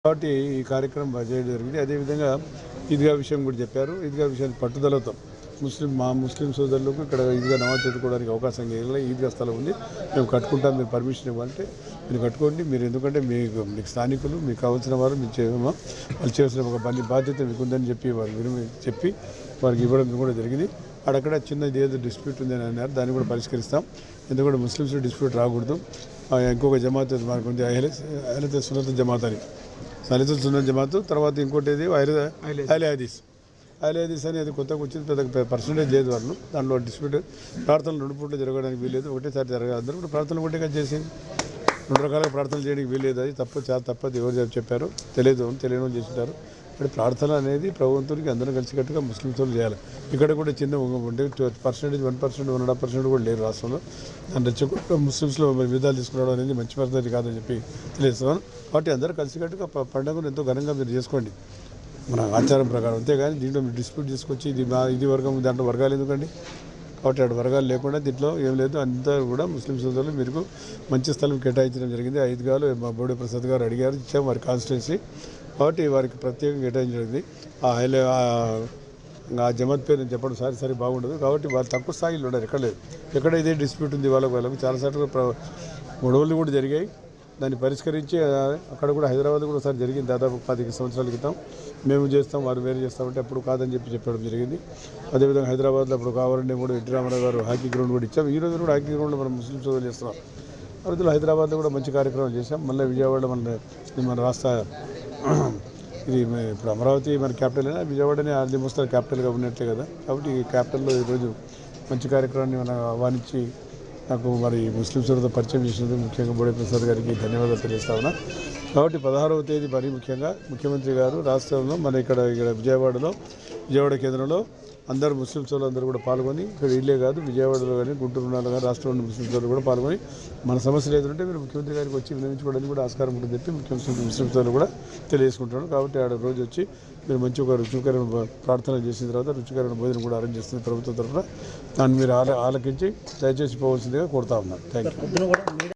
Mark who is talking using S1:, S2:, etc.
S1: కాబట్టి ఈ కార్యక్రమం చేయడం జరిగింది. అదేవిధంగా ఈద్గా విషయం కూడా చెప్పారు. ఈద్గా విషయాన్ని పట్టుదలతో ముస్లిం సోదరులకు ఇక్కడ ఈద్గా నమాజ్ చదువుకోవడానికి అవకాశం లేదు. ఈద్గా స్థలం ఉంది, మేము కట్టుకుంటాం, మీరు పర్మిషన్ ఇవ్వాలంటే మీరు కట్టుకోండి. మీరు ఎందుకంటే మీకు స్థానికులు, మీకు కావాల్సిన వారు వాళ్ళు చేసిన ఒక బాధ్యత మీకు ఉందని చెప్పి వారికి ఇవ్వడం కూడా జరిగింది. అక్కడ చిన్న ఏదో డిస్ప్యూట్ ఉందని అన్నారు, దాన్ని కూడా పరిష్కరిస్తాం. ఎందుకంటే ముస్లిమ్స్ డిస్ప్యూట్ రాకూడదు. ఇంకొక జమాత్ మనకు ఉంది, అహ్లే సున్నత్ జమాత్ అని, సలితుల్ సున్నత్ జమాత్. తర్వాత ఇంకోటి ఏది అహ్లే హదీస్ అని, అది కొత్తగా వచ్చింది. పెద్ద పర్సంటేజ్ లేదు వాళ్ళు దాంట్లో. డిస్ప్యూట్ ప్రార్థనలు 2 పూట్లు జరగడానికి వీల్లేదు, ఒకటేసారి జరగాలి. అందరూ కూడా ప్రార్థనలు ఒకటిగా చేసింది, 2 రకాలుగా ప్రార్థనలు చేయడానికి వీల్లేదు. అది చాలా తప్పదు. ఎవరు చెప్పారు తెలియని చేసింటారు. ఇక్కడ ప్రార్థన అనేది ప్రభుత్వానికి అందరూ కలిసికట్టుగా ముస్లింస్ చేయాలి. ఇక్కడ కూడా చిన్న ఉంటే 1%, 1.5% కూడా లేరు రాష్ట్రంలో. దాని రెచ్చగొట్టు ముస్లింస్లో విధాలు తీసుకురావడం అనేది మంచి పద్ధతి కాదని చెప్పి తెలియజేస్తున్నాను. కాబట్టి అందరూ కలిసికట్టుగా పండుగను ఎంతో ఘనంగా మీరు చేసుకోండి మన ఆచారం ప్రకారం. అంతేగాని దీంట్లో మీరు డిస్ప్యూట్ తీసుకొచ్చి ఇది వర్గం, దాంట్లో వర్గాలు ఎందుకండి? కాబట్టి అటు వర్గాలు లేకుండా దీంట్లో ఏం లేదు. అంతా కూడా ముస్లిం సోదరులు మీకు మంచి స్థలం కేటాయించడం జరిగింది. 5 గాలు మా బోడే ప్రసాద్ గారు అడిగారు, ఇచ్చాము వారి కాన్స్టిట్యున్సీ. కాబట్టి వారికి ప్రత్యేకంగా కేటాయించడం జరిగింది. ఆ జమాత్ పేరు నేను చెప్పడం సరి బాగుండదు. కాబట్టి వాళ్ళు తక్కువ స్థాయిలో ఉన్నారు, ఎక్కడ లేదు. ఎక్కడ ఇదే డిస్ప్యూట్ ఉంది వాళ్ళకు చాలాసార్లు గొడవలు కూడా జరిగాయి. దాన్ని పరిష్కరించి అక్కడ కూడా హైదరాబాద్ కూడా ఒకసారి జరిగింది, దాదాపు 15 సంవత్సరాల క్రితం. మేము చేస్తాం, వారు వేరే చేస్తామంటే అప్పుడు కాదని చెప్పడం జరిగింది. అదేవిధంగా హైదరాబాద్లో అప్పుడు కావాలంటే కూడా ఎన్టీ రామారావు గారు హాకీ గ్రౌండ్ కూడా ఇచ్చాం. ఈ రోజు కూడా హాకీ గ్రౌండ్లో మనం ముస్లిం సోదరులు చేస్తున్నాం. ఆ రోజుల్లో హైదరాబాద్లో కూడా మంచి కార్యక్రమం చేశాం. మళ్ళీ విజయవాడలో మన రాష్ట్ర ఇది ఇప్పుడు అమరావతి మన క్యాపిటల్ అయినా విజయవాడనే ఆల్మోస్ట్ క్యాపిటల్గా ఉన్నట్లే కదా. కాబట్టి ఈ క్యాపిటల్లో ఈరోజు మంచి కార్యక్రమాన్ని మనం ఆహ్వానించి నాకు మరి ముస్లిం సోదరులతో పరిచయం చేసినందుకు ముఖ్యంగా బోడే ప్రసాద్ గారికి ధన్యవాదాలు తెలియజేస్తా ఉన్నా. కాబట్టి 16వ తేదీ మరీ ముఖ్యంగా ముఖ్యమంత్రి గారు రాష్ట్రంలో మన ఇక్కడ విజయవాడ కేంద్రంలో అందరూ ముస్లిం సోదరులు అందరూ కూడా పాల్గొని, ఇక్కడ ఇల్లే కాదు విజయవాడలో కానీ గుంటూరులో కానీ రాష్ట్రంలో ముస్లిం సోదరులు కూడా పాల్గొని మన సమస్యలు ఏదంటే మీరు ముఖ్యమంత్రి గారికి వచ్చి వినియోగించుకోవడానికి కూడా ఆస్కారం ఉంటుందని చెప్పి ముస్లిం సోదరులు కూడా తెలియజేసుకుంటున్నాను. కాబట్టి ఆడ రోజు వచ్చి మీరు మంచి ఒక రుచికరమైన ప్రార్థన చేసిన తర్వాత రుచికరమైన భోజనం కూడా అరేంజ్ చేస్తుంది ప్రభుత్వం తరఫున. దాన్ని మీరు ఆలకించి దయచేసి పోవాల్సిందిగా కోరుతా ఉన్నాను. Thank you.